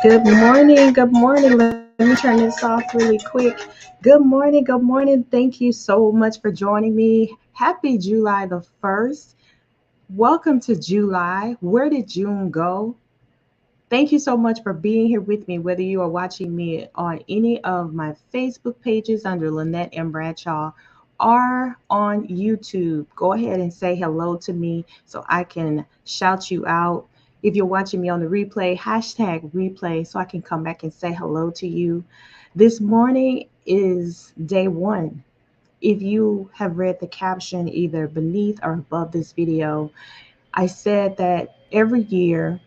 Good morning. Good morning. Let me turn this off really quick. Good morning. Good morning. Thank you so much for joining me. Happy July the 1st. Welcome to July. Where did June go? Thank you so much for being here with me, whether you are watching me on any of my Facebook pages under Lynette and Bradshaw or on YouTube. Go ahead and say hello to me so I can shout you out. If you're watching me on the replay, hashtag replay so I can come back and say hello to you. This morning is day one. If you have read the caption either beneath or above this video, I said that every year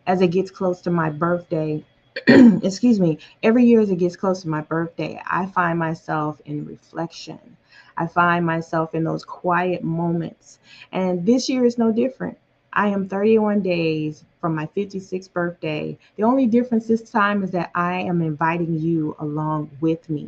as it gets close to my birthday, excuse me, every year as it gets close to my birthday, I find myself in reflection. I find myself in those quiet moments. And this year is no different. I am 31 days from my 56th birthday. The only difference this time is that I am inviting you along with me.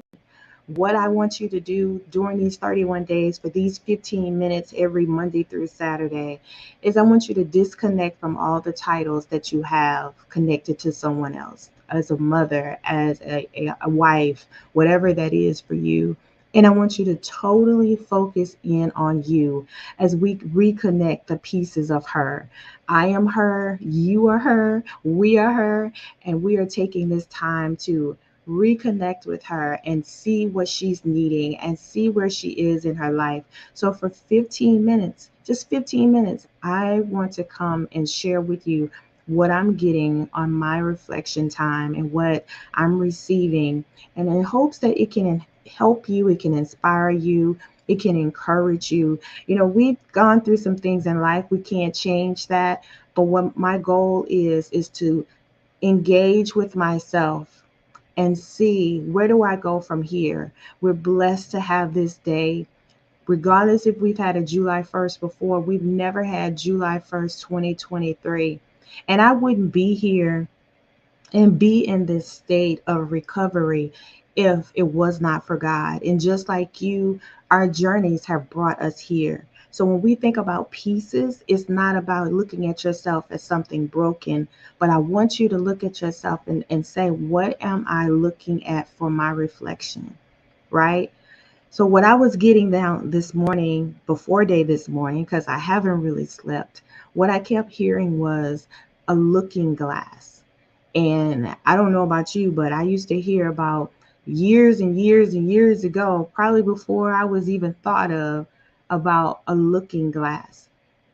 What I want you to do during these 31 days for these 15 minutes every Monday through Saturday is I want you to disconnect from all the titles that you have connected to someone else, as a mother, as a wife, whatever that is for you. And I want you to totally focus in on you as we reconnect the pieces of her. I am her, you are her, we are her, and we are taking this time to reconnect with her and see what she's needing and see where she is in her life. So for 15 minutes, just 15 minutes, I want to come and share with you what I'm getting on my reflection time and what I'm receiving, and in hopes that it can help you, it can inspire you, it can encourage you. You know, we've gone through some things in life, we can't change that, but what my goal is to engage with myself and see where do I go from here. We're blessed to have this day. Regardless if we've had a July 1st before, we've never had July 1st, 2023. And I wouldn't be here and be in this state of recovery if it was not for God. And just like you, our journeys have brought us here. So when we think about pieces, it's not about looking at yourself as something broken, but I want you to look at yourself and say, what am I looking at for my reflection, right? So what I was getting down this morning, before day this morning, because I haven't really slept, what I kept hearing was a looking glass. And I don't know about you, but I used to hear about years and years and years ago, probably before I was even thought of, about a looking glass.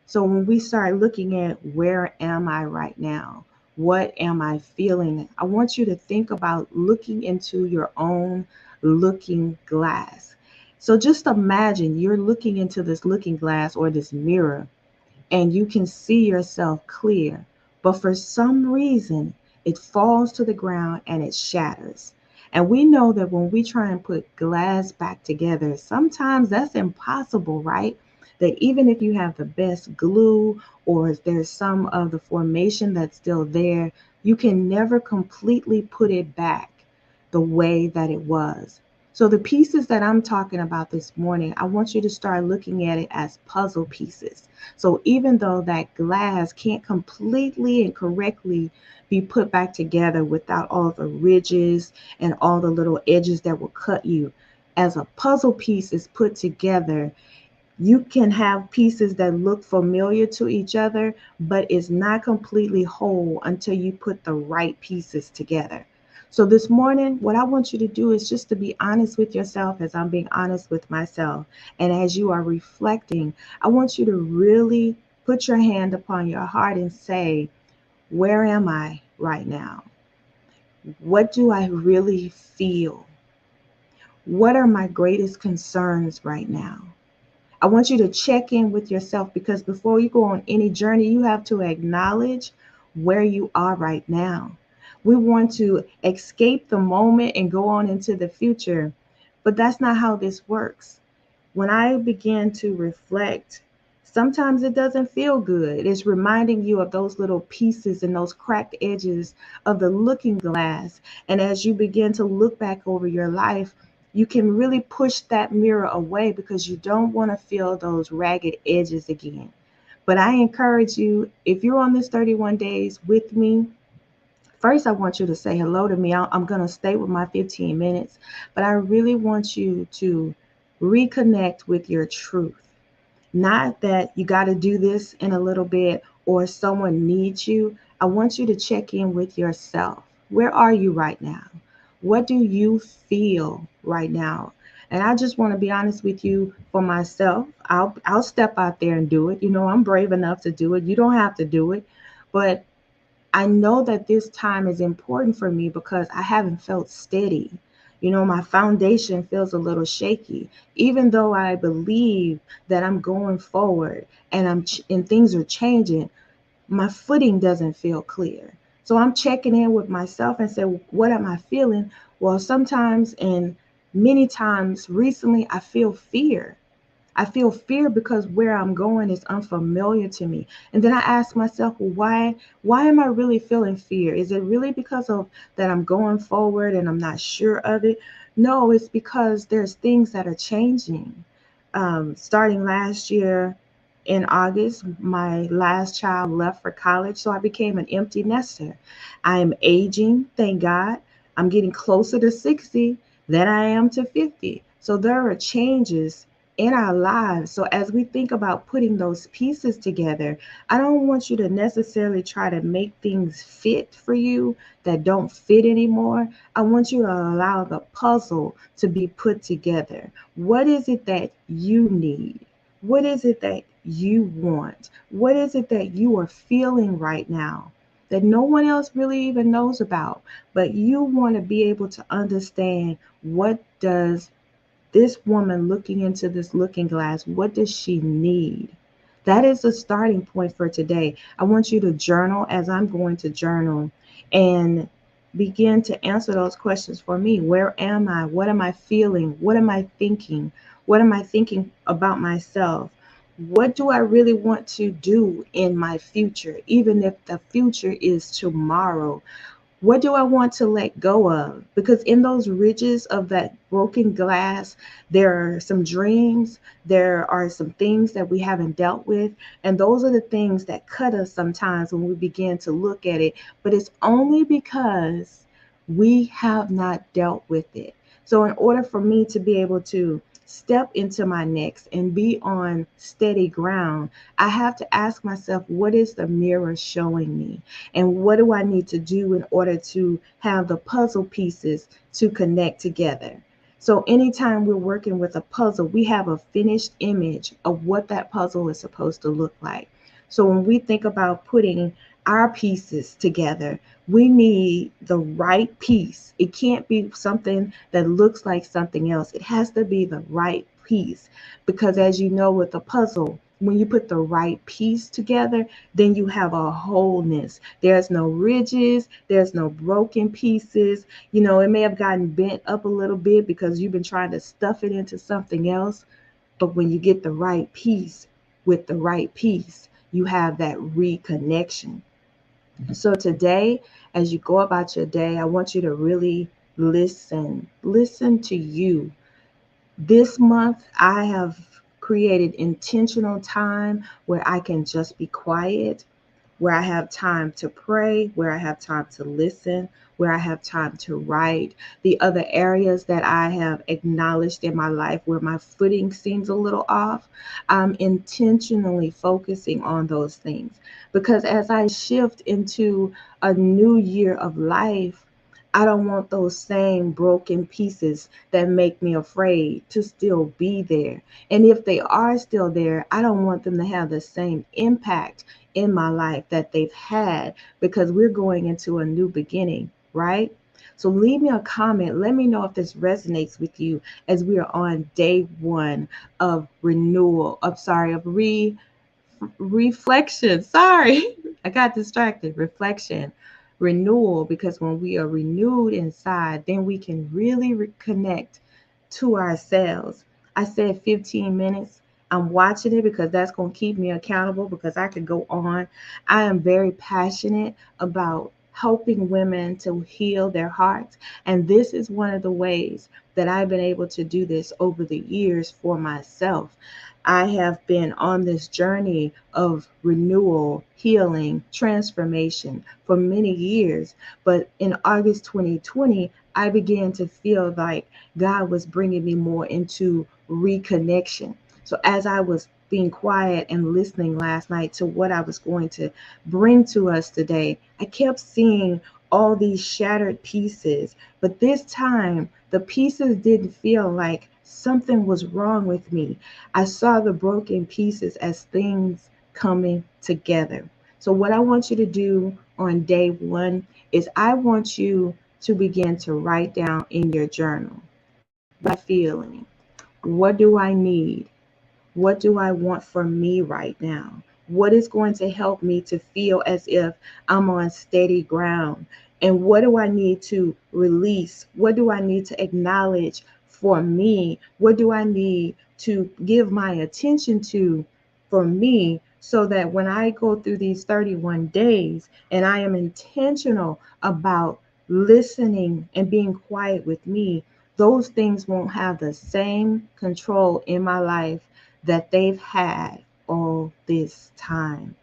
So when we start looking at where am I right now? What am I feeling? I want you to think about looking into your own looking glass. So just imagine you're looking into this looking glass or this mirror and you can see yourself clear. But for some reason, it falls to the ground and it shatters. And we know that when we try and put glass back together, sometimes that's impossible, right? That even if you have the best glue or if there's some of the formation that's still there, you can never completely put it back the way that it was. So the pieces that I'm talking about this morning, I want you to start looking at it as puzzle pieces. So even though that glass can't completely and correctly be put back together without all the ridges and all the little edges that will cut you, as a puzzle piece is put together, you can have pieces that look familiar to each other, but it's not completely whole until you put the right pieces together. So this morning, what I want you to do is just to be honest with yourself as I'm being honest with myself. And as you are reflecting, I want you to really put your hand upon your heart and say, where am I right now? What do I really feel? What are my greatest concerns right now? I want you to check in with yourself, because before you go on any journey, you have to acknowledge where you are right now. We want to escape the moment and go on into the future. But that's not how this works. When I begin to reflect, sometimes it doesn't feel good. It's reminding you of those little pieces and those cracked edges of the looking glass. And as you begin to look back over your life, you can really push that mirror away because you don't want to feel those ragged edges again. But I encourage you, if you're on this 31 days with me, first, I want you to say hello to me. I'm going to stay with my 15 minutes, but I really want you to reconnect with your truth. Not that you got to do this in a little bit or someone needs you. I want you to check in with yourself. Where are you right now? What do you feel right now? And I just want to be honest with you for myself. I'll step out there and do it. You know, I'm brave enough to do it. You don't have to do it. But I know that this time is important for me because I haven't felt steady. You know, my foundation feels a little shaky, even though I believe that I'm going forward and and things are changing. My footing doesn't feel clear. So I'm checking in with myself and say, what am I feeling? Well, sometimes and many times recently, I feel fear. I feel fear because where I'm going is unfamiliar to me. And then I ask myself, well, why am I really feeling fear? Is it really because of that I'm going forward and I'm not sure of it? No, it's because there's things that are changing. Starting last year in August, my last child left for college, so I became an empty nester. I am aging, thank God. I'm getting closer to 60 than I am to 50. So there are changes in our lives. So as we think about putting those pieces together, I don't want you to necessarily try to make things fit for you that don't fit anymore. I want you to allow the puzzle to be put together. What is it that you need? What is it that you want? What is it that you are feeling right now that no one else really even knows about? But you want to be able to understand, what does this woman looking into this looking glass, what does she need? That is the starting point for today. I want you to journal as I'm going to journal and begin to answer those questions for me. Where am I? What am I feeling? What am I thinking? What am I thinking about myself? What do I really want to do in my future, even if the future is tomorrow? What do I want to let go of? Because in those ridges of that broken glass, there are some dreams, there are some things that we haven't dealt with. And those are the things that cut us sometimes when we begin to look at it. But it's only because we have not dealt with it. So, in order for me to be able to step into my next and be on steady ground, I have to ask myself, what is the mirror showing me? And what do I need to do in order to have the puzzle pieces to connect together? So anytime we're working with a puzzle, we have a finished image of what that puzzle is supposed to look like. So when we think about putting our pieces together, we need the right piece. It can't be something that looks like something else. It has to be the right piece. Because as you know, with a puzzle, when you put the right piece together, then you have a wholeness. There's no ridges, there's no broken pieces. You know, it may have gotten bent up a little bit because you've been trying to stuff it into something else. But when you get the right piece with the right piece, you have that reconnection. So today, as you go about your day, I want you to really listen to you. This month, I have created intentional time where I can just be quiet, where I have time to pray, where I have time to listen, where I have time to write. The other areas that I have acknowledged in my life where my footing seems a little off, I'm intentionally focusing on those things. Because as I shift into a new year of life, I don't want those same broken pieces that make me afraid to still be there. And if they are still there, I don't want them to have the same impact in my life that they've had, because we're going into a new beginning, right? So leave me a comment. Let me know if this resonates with you as we are on day one of renewal. I'm sorry, of reflection. Sorry, I got distracted. Reflection. renewal, because when we are renewed inside, then we can really reconnect to ourselves. I said 15 minutes. I'm watching it because that's going to keep me accountable, because I could go on. I am very passionate about helping women to heal their hearts. And this is one of the ways that I've been able to do this over the years for myself. I have been on this journey of renewal, healing, transformation for many years. But in August 2020, I began to feel like God was bringing me more into reconnection. So as I was being quiet and listening last night to what I was going to bring to us today, I kept seeing all these shattered pieces. But this time, the pieces didn't feel like something was wrong with me. I saw the broken pieces as things coming together. So, what I want you to do on day one is I want you to begin to write down in your journal, what am I feeling? What do I need? What do I want for me right now? What is going to help me to feel as if I'm on steady ground? And what do I need to release? What do I need to acknowledge for me? What do I need to give my attention to for me, so that when I go through these 31 days and I am intentional about listening and being quiet with me, those things won't have the same control in my life that they've had all this time.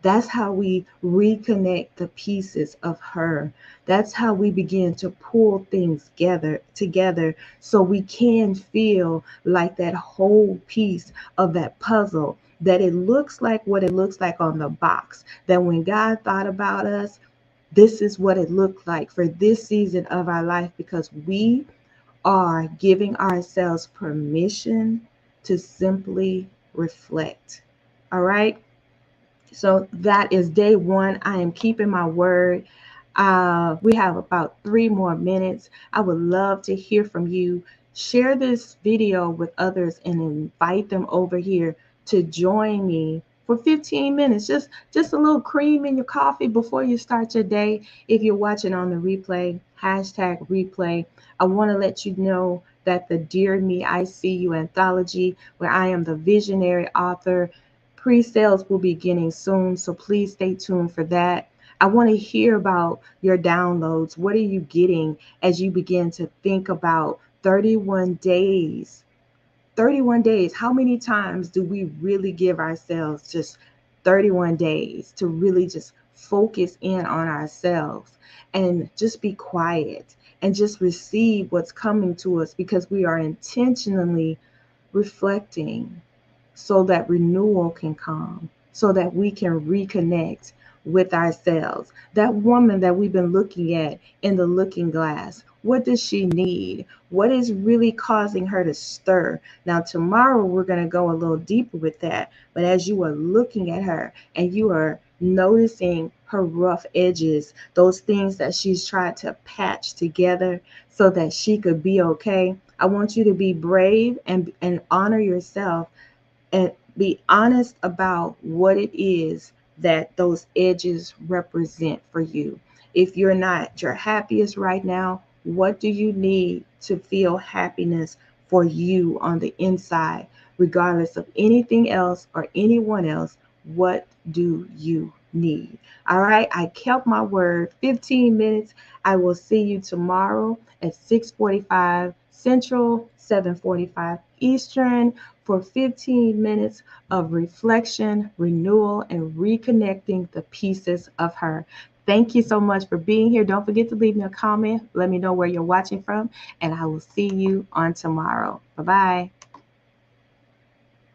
That's how we reconnect the pieces of her. That's how we begin to pull things together so we can feel like that whole piece of that puzzle, that it looks like what it looks like on the box. That when God thought about us, this is what it looked like for this season of our life, because we are giving ourselves permission to simply reflect. All right. So that is day one. I am keeping my word. We have about 3 more minutes. I would love to hear from you. Share this video with others and invite them over here to join me for 15 minutes. Just a little cream in your coffee before you start your day. If you're watching on the replay, hashtag replay. I want to let you know that the Dear Me, I See You anthology, where I am the visionary author, pre-sales will be beginning soon, so please stay tuned for that. I want to hear about your downloads. What are you getting as you begin to think about 31 days? 31 days. How many times do we really give ourselves just 31 days to really just focus in on ourselves and just be quiet and just receive what's coming to us, because we are intentionally reflecting so that renewal can come, so that we can reconnect with ourselves. That woman that we've been looking at in the looking glass, what does she need? What is really causing her to stir? Now, tomorrow we're going to go a little deeper with that. But as you are looking at her and you are noticing her rough edges, those things that she's tried to patch together so that she could be okay, I want you to be brave and honor yourself and be honest about what it is that those edges represent for you. If you're not your happiest right now, what do you need to feel happiness for you on the inside, regardless of anything else or anyone else? What do you need? All right, I kept my word. 15 minutes. I will see you tomorrow at 6:45 Central, 7:45 Eastern, for 15 minutes of reflection, renewal, and reconnecting the pieces of her. Thank you so much for being here. Don't forget to leave me a comment. Let me know where you're watching from, and I will see you on tomorrow. Bye bye.